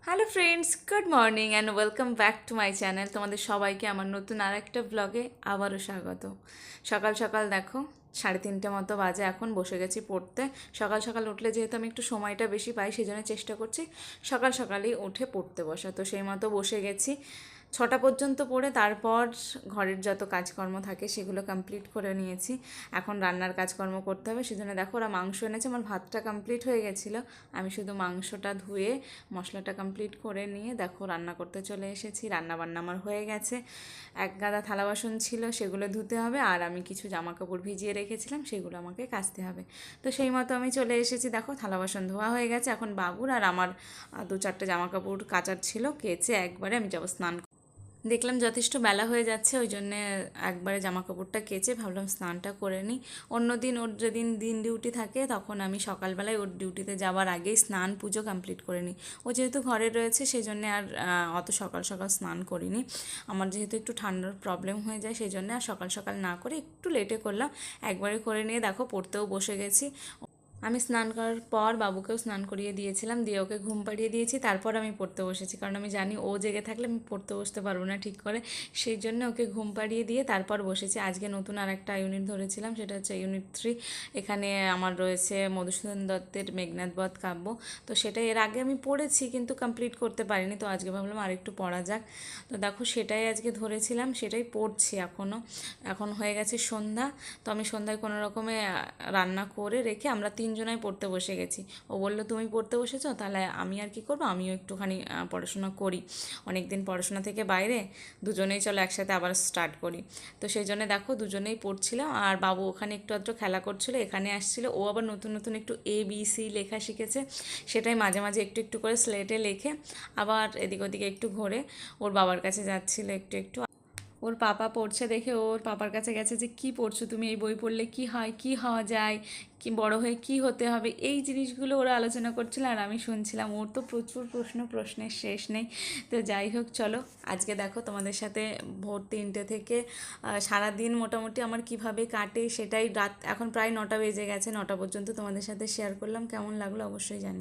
Hello friends, good morning and welcome back to my channel. তোমাদের সবাইকে আমার নতুন আর একটা ব্লগে আবারও স্বাগত। সকাল সকাল দেখো 3:30 মতো বাজে, এখন বসে গেছি পড়তে। সকাল সকাল উঠলে যেহেতু আমি একটু সময়টা বেশি পাই, সেই জন্য চেষ্টা করছি সকাল সকালই উঠে পড়তে বসা। তো সেই মতো বসে গেছি 6টা পর্যন্ত পড়ে, তারপর ঘরের যত কাজকর্ম থাকে সেগুলো কমপ্লিট করে নিয়েছি। এখন রান্নার কাজকর্ম করতে হবে, সেজন্য দেখো ওরা মাংস এনেছে। আমার ভাতটা কমপ্লিট হয়ে গেছিলো, আমি শুধু মাংসটা ধুয়ে মশলাটা কমপ্লিট করে নিয়ে দেখো রান্না করতে চলে এসেছি। রান্না বান্না আমার হয়ে গেছে। এক গাদা থালা বাসন ছিল, সেগুলো ধুতে হবে, আর আমি কিছু জামা কাপড় ভিজিয়ে রেখেছিলাম, সেগুলো আমাকে কাচতে হবে। তো সেই মতো আমি চলে এসেছি। দেখো থালা বাসন ধোয়া হয়ে গেছে, এখন বাবুর আর আমার 2-4টে জামা কাপড় কাচার ছিল, কেচে একবারে আমি যাবো স্নান। দেখলাম যথেষ্ট বেলা হয়ে যাচ্ছে, ওই জন্যে একবারে জামা কাপড়টা কেচে ভাবলাম স্নানটা করে নিই। অন্য দিন ওর যেদিন দিন ডিউটি থাকে তখন আমি সকালবেলায় ওর ডিউটিতে যাওয়ার আগেই স্নান পুজো কমপ্লিট করে নিই। ও যেহেতু ঘরে রয়েছে সেই জন্যে আর অত সকাল সকাল স্নান করিনি। আমার যেহেতু একটু ঠান্ডার প্রবলেম হয়ে যায়, সেই জন্য আর সকাল সকাল না করে একটু লেটে করলাম। একবারে করে নিয়ে দেখো পড়তেও বসে গেছি। আমি স্নান করার পর বাবুকেও স্নান করিয়ে দিয়েছিলাম, দিয়ে ওকে ঘুম পাড়িয়ে দিয়েছি, তারপর আমি পড়তে বসেছি। কারণ আমি জানি ও জেগে থাকলে আমি পড়তে বসতে পারবো না ঠিক করে, সেই জন্য ওকে ঘুম পাড়িয়ে দিয়ে তারপর বসেছি। আজকে নতুন আর একটা ইউনিট ধরেছিলাম, সেটা হচ্ছে ইউনিট 3। এখানে আমার রয়েছে মধুসূদন দত্তের মেঘনাদ বধ কাব্য। তো সেটা এর আগে আমি পড়েছি কিন্তু কমপ্লিট করতে পারিনি, তো আজকে ভাবলাম আরেকটু পড়া যাক। তো দেখো সেটাই আজকে ধরেছিলাম, সেটাই পড়ছি এখনও। এখন হয়ে গেছে সন্ধ্যা। তো আমি সন্ধ্যায় কোনো রকমে রান্না করে রেখে আমরা তিনজনাই পড়তে বসে গেছি। ও বললো তুমি পড়তে বসেছো, তাহলে আমি আর কি করবো, আমিও একটুখানি পড়াশোনা করি। অনেক দিন পড়াশোনা থেকে বাইরে, দুজনেই চলো একসাথে আবার স্টার্ট করি। তো সেই জন্য দেখো দুজনেই পড়ছিলাম, আর বাবু ওখানে একটু আধটু খেলা করছিলো, এখানে আসছিলো। ও আবার নতুন নতুন একটু ABC লেখা শিখেছে, সেটাই মাঝে মাঝে একটু একটু করে স্লেটে লেখে আবার এদিক ওদিকে একটু ঘোরে। ওর বাবার কাছে যাচ্ছিলো একটু একটু। ওর পাপা পড়ছে দেখে ওর পাপার কাছে গেছে, যে কি পড়ছো তুমি, এই বই পড়লে কি হয়, কি হওয়া যায়, কি বড় হয়ে কি হতে হবে, এই জিনিসগুলো ওরা আলোচনা করছিল আর আমি শুনছিলাম। ওর তো প্রচুর প্রশ্নের শেষ নেই। তো যাই হোক চলো, আজকে দেখো তোমাদের সাথে ভোর 3টে থেকে সারাদিন মোটামুটি আমার কিভাবে কাটে সেটাই। রাত এখন প্রায় 9টা বেজে গেছে, 9টা পর্যন্ত তোমাদের সাথে শেয়ার করলাম। কেমন লাগলো অবশ্যই জানি।